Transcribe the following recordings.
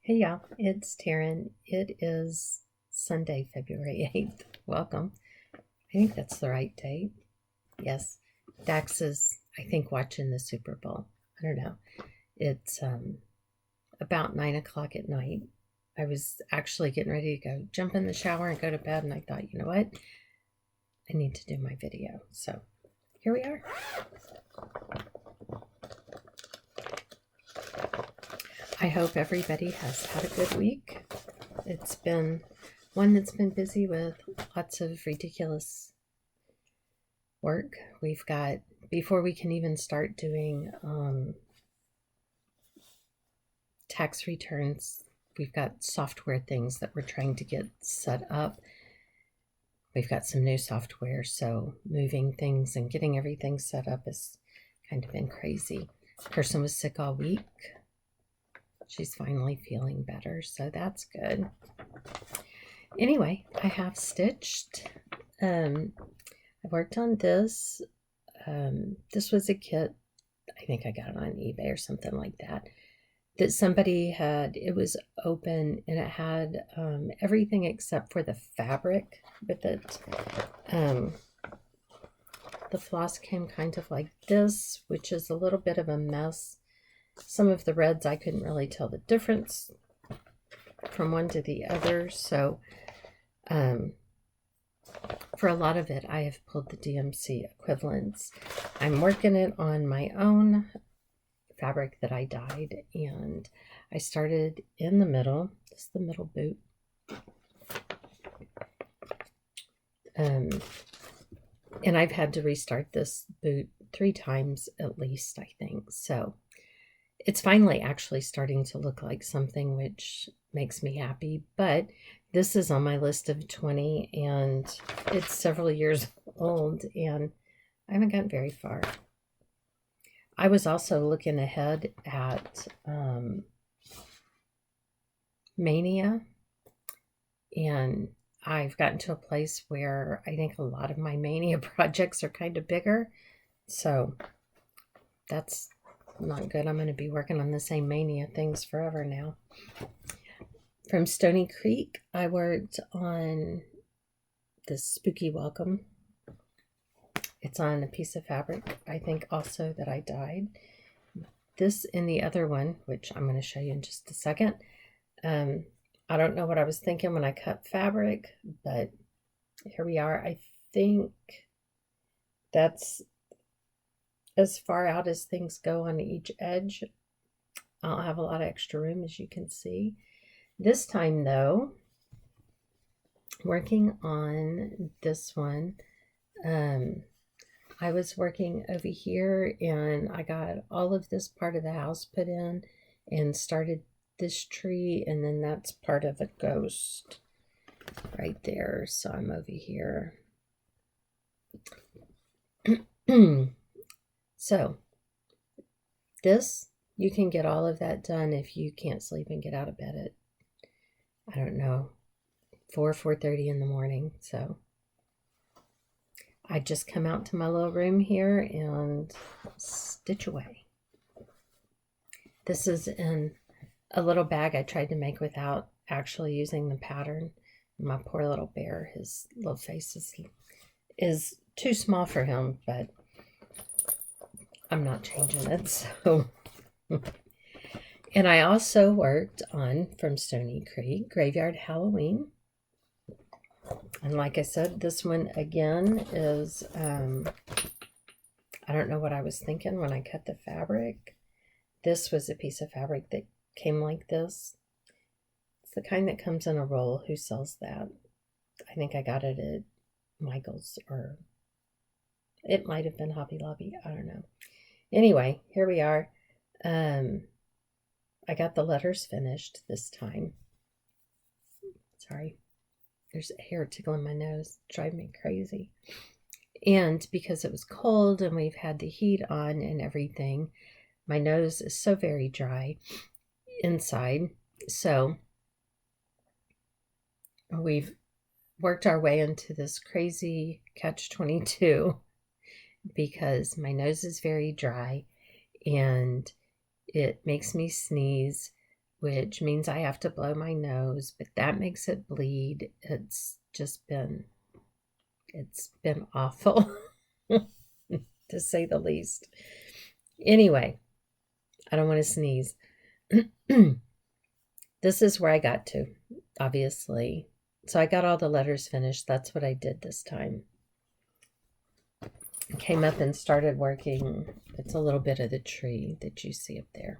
Hey y'all, it's Taryn. It is Sunday, February 8th. Welcome. I think that's the right date. Yes. Dax is, I think, watching the Super Bowl. I don't know. It's about 9 o'clock at night. I was actually getting ready to go jump in the shower and go to bed, and I thought, you know what? I need to do my video. So here we are. I hope everybody has had a good week. It's been one that's been busy with lots of ridiculous work. We've got, before we can even start doing tax returns, we've got software things that we're trying to get set up. We've got some new software, so moving things and getting everything set up has kind of been crazy. Person was sick all week. She's finally feeling better, so that's good. Anyway, I have stitched. I worked on this. This was a kit. I think I got it on eBay or something like that. That somebody had. It was open and it had everything except for the fabric with it. The floss came kind of like this, which is a little bit of a mess. Some of the reds, I couldn't really tell the difference from one to the other. So for a lot of it, I have pulled the DMC equivalents. I'm working it on my own fabric that I dyed, and I started in the middle. This is the middle boot. And I've had to restart this boot 3 times at least, I think. So it's finally actually starting to look like something, which makes me happy. But this is on my list of 20, and it's several years old, and I haven't gotten very far. I was also looking ahead at Mania, and I've gotten to a place where I think a lot of my Mania projects are kind of bigger. So that's not good. I'm going to be working on the same Mania things forever now. From Stony Creek, I worked on this Spooky Welcome. It's on a piece of fabric, I think also that I dyed. This and the other one, which I'm going to show you in just a second. I don't know what I was thinking when I cut fabric, but here we are. I think that's as far out as things go on each edge. I'll have a lot of extra room, as you can see. This time, though, working on this one, I was working over here, and I got all of this part of the house put in and started this tree, and then that's part of a ghost right there. So I'm over here. So this, you can get all of that done if you can't sleep and get out of bed at, I don't know, 4:30 in the morning. So I just come out to my little room here and stitch away. This is in a little bag I tried to make without actually using the pattern. My poor little bear, his little face is too small for him, but I'm not changing it. So, and I also worked on, from Stony Creek, Graveyard Halloween. And like I said, this one again is, I don't know what I was thinking when I cut the fabric. This was a piece of fabric that came like this. It's the kind that comes in a roll. Who sells that? I think I got it at Michael's, or it might have been Hobby Lobby. I don't know. Anyway, here we are. I got the letters finished this time. Sorry. There's a hair tickling my nose. Drive me crazy. And because it was cold and we've had the heat on and everything, my nose is so very dry inside. So we've worked our way into this crazy catch-22 because my nose is very dry and it makes me sneeze. which means I have to blow my nose, but that makes it bleed. It's been awful, to say the least. Anyway, I don't want to sneeze. This is where I got to, obviously. So I got all the letters finished. That's what I did this time. Came up and started working. It's a little bit of the tree that you see up there.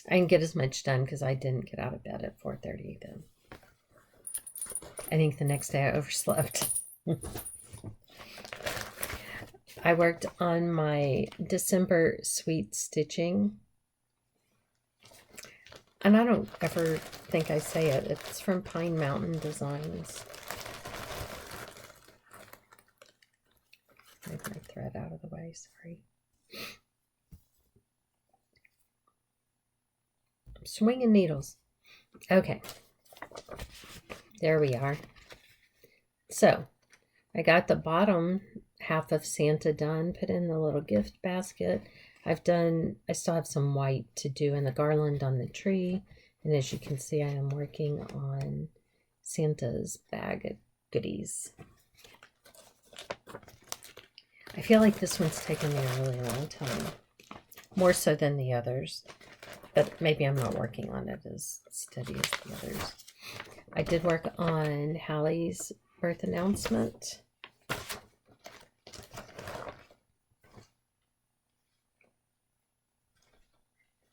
I didn't get as much done because I didn't get out of bed at 4:30 then. I think the next day I overslept. I worked on my December sweet stitching. And I don't ever think I say it. It's from Pine Mountain Designs. Move my thread out of the way, sorry. I'm swinging needles. Okay. There we are. So, I got the bottom half of Santa done, put in the little gift basket. I still have some white to do in the garland on the tree. And as you can see, I am working on Santa's bag of goodies. I feel like this one's taken me a really long time. More so than the others. But maybe I'm not working on it as steady as the others. I did work on Hallie's birth announcement.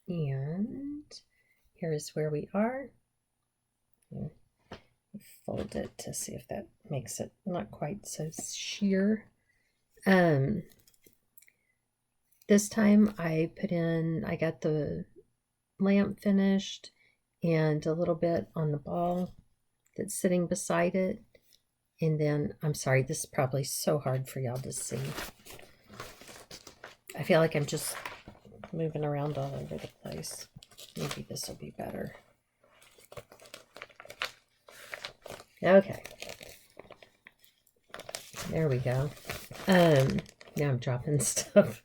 And here's where we are. Fold it to see if that makes it not quite so sheer. This time I got the lamp finished and a little bit on the ball that's sitting beside it. And then, I'm sorry, this is probably so hard for y'all to see. I feel like I'm just moving around all over the place. Maybe this will be better. Okay. There we go. Now I'm dropping stuff.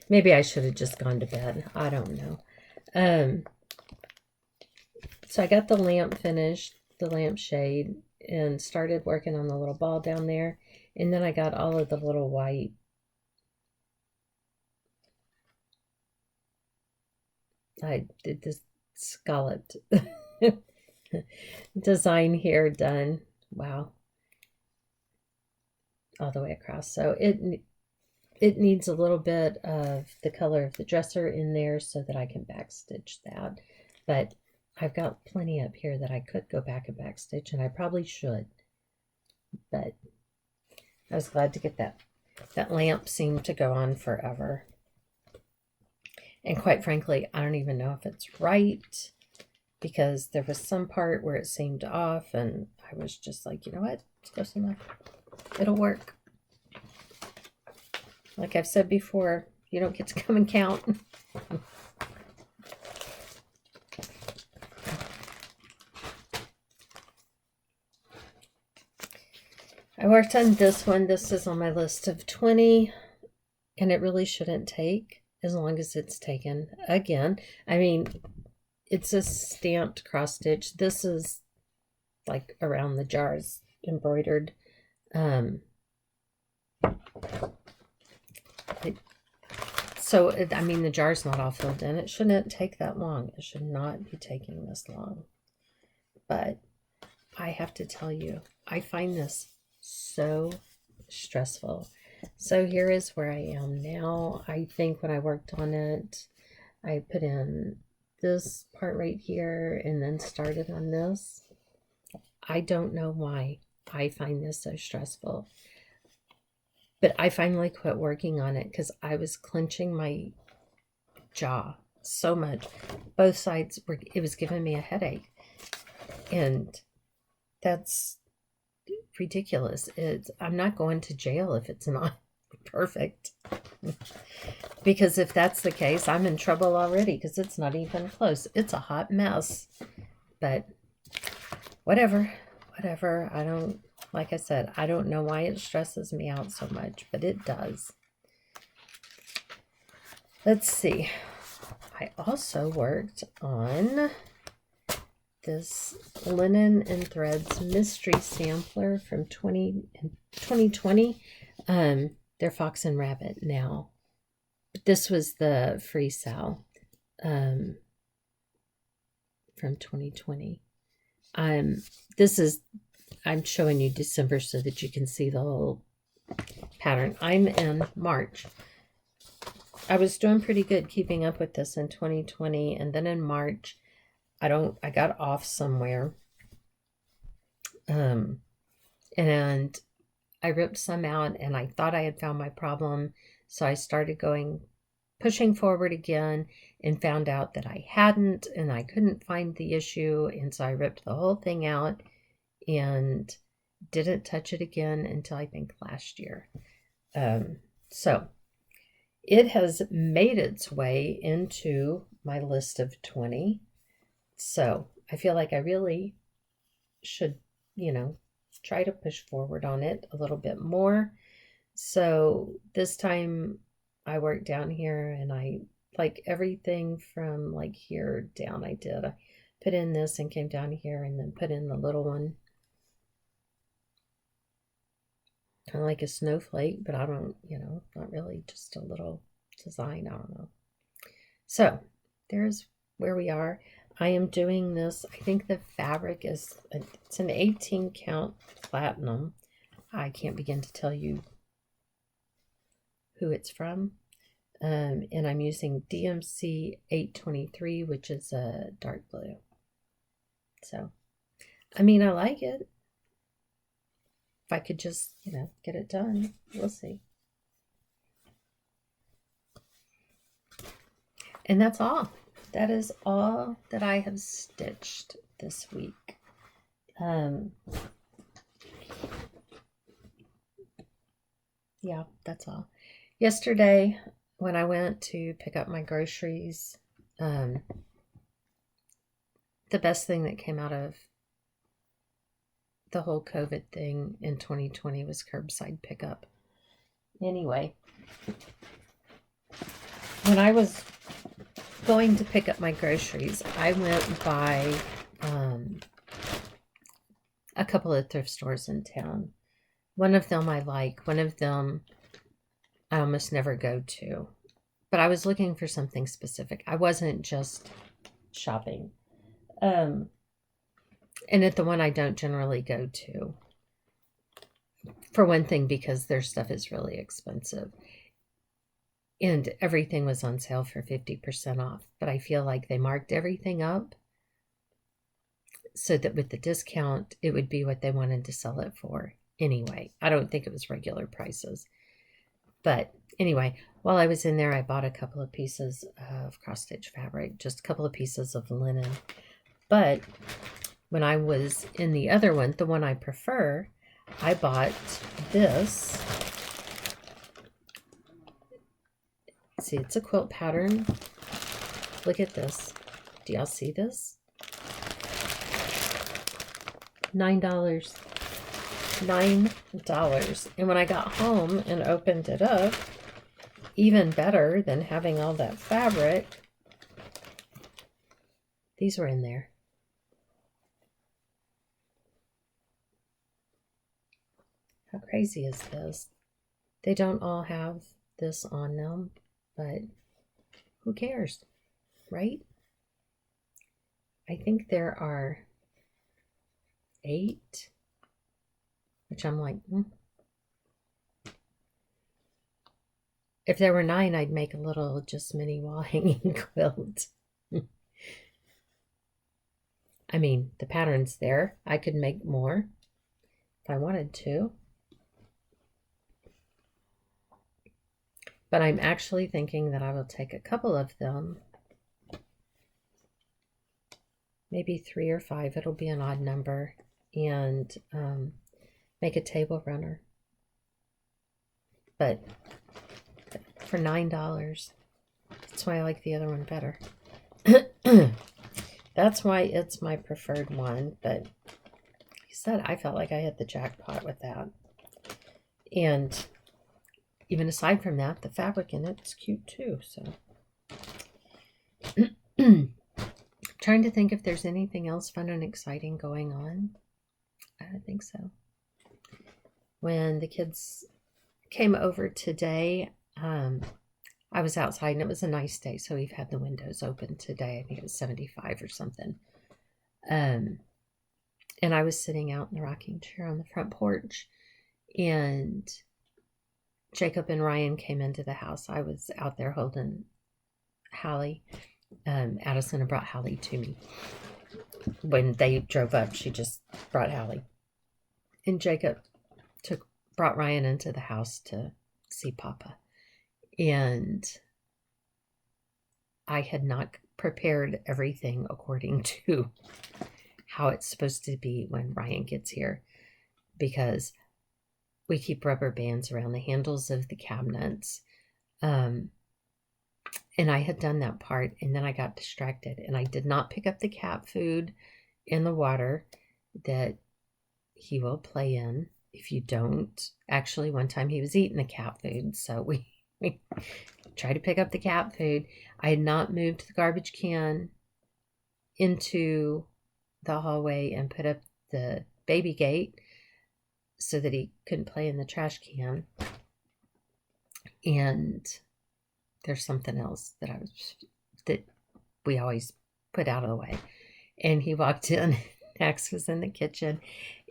Maybe I should have just gone to bed. I don't know. So I got the lamp finished, the lampshade, and started working on the little ball down there. And then I got all of the little white I did this scalloped design here done. Wow. All the way across. So it needs a little bit of the color of the dresser in there so that I can backstitch that. But I've got plenty up here that I could go back and backstitch, and I probably should. But I was glad to get that. That lamp seemed to go on forever. And quite frankly, I don't even know if it's right, because there was some part where it seemed off, and I was just like, you know what? Let's go somewhere. It'll work. Like I've said before, you don't get to come and count. I worked on this one. This is on my list of 20, and it really shouldn't take as long as it's taken. Again, I mean, it's a stamped cross stitch. This is like around the jars embroidered. I mean, the jar's not all filled in. It shouldn't take that long. It should not be taking this long. But I have to tell you, I find this so stressful. So here is where I am now. I think when I worked on it, I put in this part right here and then started on this. I don't know why I find this so stressful. But I finally quit working on it because I was clenching my jaw so much. Both sides it was giving me a headache. And that's ridiculous. I'm not going to jail if it's not perfect. Because if that's the case, I'm in trouble already because it's not even close. It's a hot mess. But whatever. Like I said, I don't know why it stresses me out so much, but it does. Let's see. I also worked on this Linen and Threads Mystery Sampler from 2020. They're Fox and Rabbit now. But this was the free sale from 2020. I'm showing you December so that you can see the whole pattern. I'm in March. I was doing pretty good keeping up with this in 2020, and then in March, I got off somewhere. And I ripped some out, and I thought I had found my problem, so I started pushing forward again, and found out that I hadn't, and I couldn't find the issue, and so I ripped the whole thing out and didn't touch it again until I think last year. So it has made its way into my list of 20. So I feel like I really should, try to push forward on it a little bit more. So this time I worked down here, and I like everything from like here down. I put in this and came down here and then put in the little one. Kind of like a snowflake, but I don't, not really, just a little design. I don't know. So there's where we are. I am doing this. I think the fabric it's an 18 count platinum. I can't begin to tell you who it's from. And I'm using DMC 823, which is a dark blue. So, I mean, I like it. If I could just, get it done, we'll see. And that's all. That is all that I have stitched this week. Yeah, that's all. Yesterday, when I went to pick up my groceries, the best thing that came out of the whole COVID thing in 2020 was curbside pickup. Anyway, when I was going to pick up my groceries, I went by a couple of thrift stores in town. One of them I like, one of them I almost never go to. But I was looking for something specific. I wasn't just shopping. And at the one I don't generally go to. For one thing, because their stuff is really expensive. And everything was on sale for 50% off. But I feel like they marked everything up so that with the discount, it would be what they wanted to sell it for. Anyway, I don't think it was regular prices. But anyway, while I was in there, I bought a couple of pieces of cross-stitch fabric, just a couple of pieces of linen. But when I was in the other one, the one I prefer, I bought this. See, it's a quilt pattern. Look at this. Do y'all see this? $9. $9. And when I got home and opened it up, even better than having all that fabric, these were in there. How crazy is this? They don't all have this on them, but who cares, right? I think there are 8, which I'm like, If there were 9, I'd make a little just mini wall hanging quilt. I mean, the pattern's there. I could make more if I wanted to. But I'm actually thinking that I will take a couple of them, maybe 3 or 5, it'll be an odd number, and make a table runner. But for $9, that's why I like the other one better. That's why it's my preferred one, but like I said, I felt like I hit the jackpot with that. And even aside from that, the fabric in it's cute too. So Trying to think if there's anything else fun and exciting going on. I don't think so. When the kids came over today, I was outside and it was a nice day, so we've had the windows open today. I think it was 75 or something. And I was sitting out in the rocking chair on the front porch, and Jacob and Ryan came into the house. I was out there holding Hallie. Addison had brought Hallie to me. When they drove up, she just brought Hallie. And Jacob brought Ryan into the house to see Papa. And I had not prepared everything according to how it's supposed to be when Ryan gets here, because we keep rubber bands around the handles of the cabinets. And I had done that part, and then I got distracted, and I did not pick up the cat food in the water that he will play in if you don't. Actually, one time he was eating the cat food, so we tried to pick up the cat food. I had not moved the garbage can into the hallway and put up the baby gate so that he couldn't play in the trash can. And there's something else that we always put out of the way. And he walked in, Max was in the kitchen,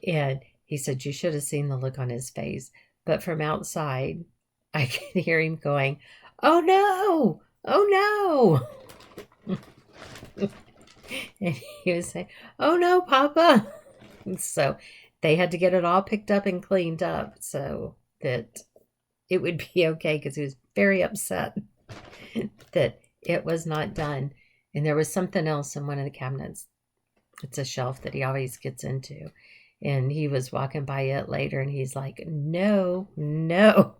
and he said, "You should have seen the look on his face." But from outside, I could hear him going, "Oh no! Oh no!" And he was saying, "Oh no, Papa!" And so they had to get it all picked up and cleaned up so that it would be okay, because he was very upset that it was not done. And there was something else in one of the cabinets. It's a shelf that he always gets into. And he was walking by it later, and he's like, "No, no."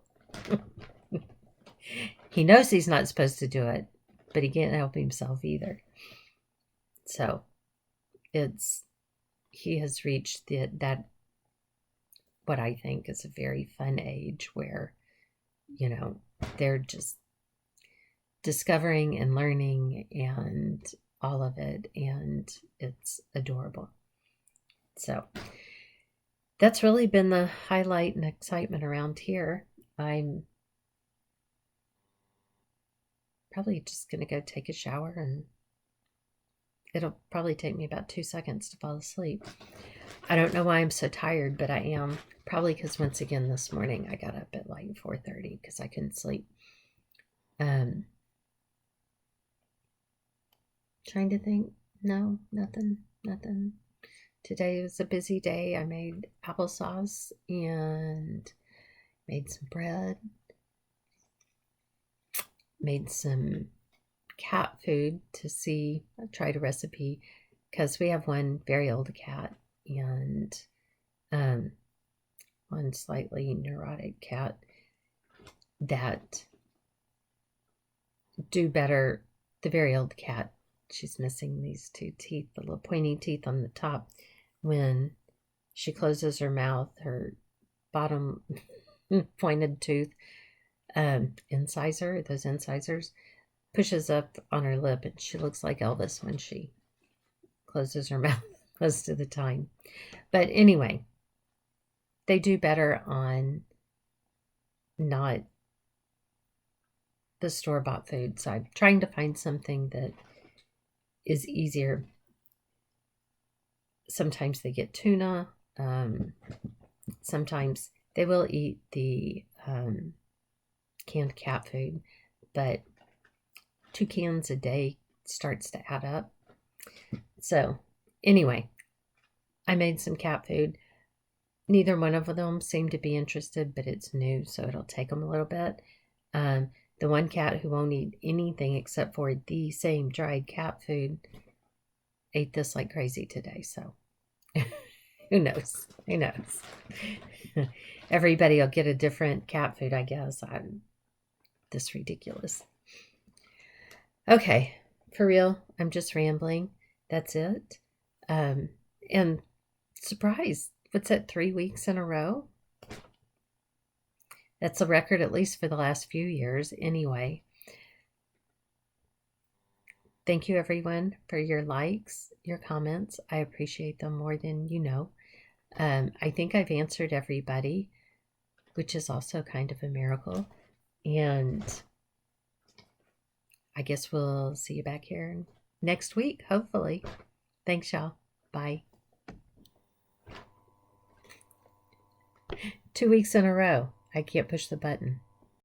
He knows he's not supposed to do it, but he can't help himself either. So he has reached that what I think is a very fun age where, they're just discovering and learning and all of it, and it's adorable. So that's really been the highlight and excitement around here. I'm probably just going to go take a shower, and it'll probably take me about 2 seconds to fall asleep. I don't know why I'm so tired, but I am. Probably because once again this morning I got up at like 4:30 because I couldn't sleep. Trying to think. No, nothing. Today was a busy day. I made applesauce and made some bread. Made some cat food to see. I tried a recipe because we have one very old cat and one slightly neurotic cat that do better. The very old cat, she's missing these 2 teeth, the little pointy teeth on the top. When she closes her mouth, her bottom pointed tooth, those incisors, pushes up on her lip, and she looks like Elvis when she closes her mouth most of the time. But anyway, they do better on not the store-bought food. So I'm trying to find something that is easier. Sometimes they get tuna. Sometimes they will eat the canned cat food, but 2 cans a day starts to add up. So anyway, I made some cat food. Neither one of them seemed to be interested, but it's new, so it'll take them a little bit. The one cat who won't eat anything except for the same dried cat food ate this like crazy today, so who knows? Everybody will get a different cat food, I guess. I'm this ridiculous. Okay, for real, I'm just rambling. That's it. And surprise, what's that, 3 weeks in a row? That's a record, at least for the last few years, anyway. Thank you, everyone, for your likes, your comments. I appreciate them more than you know. I think I've answered everybody, which is also kind of a miracle. And I guess we'll see you back here next week, hopefully. Thanks, y'all. Bye. 2 weeks in a row. I can't push the button.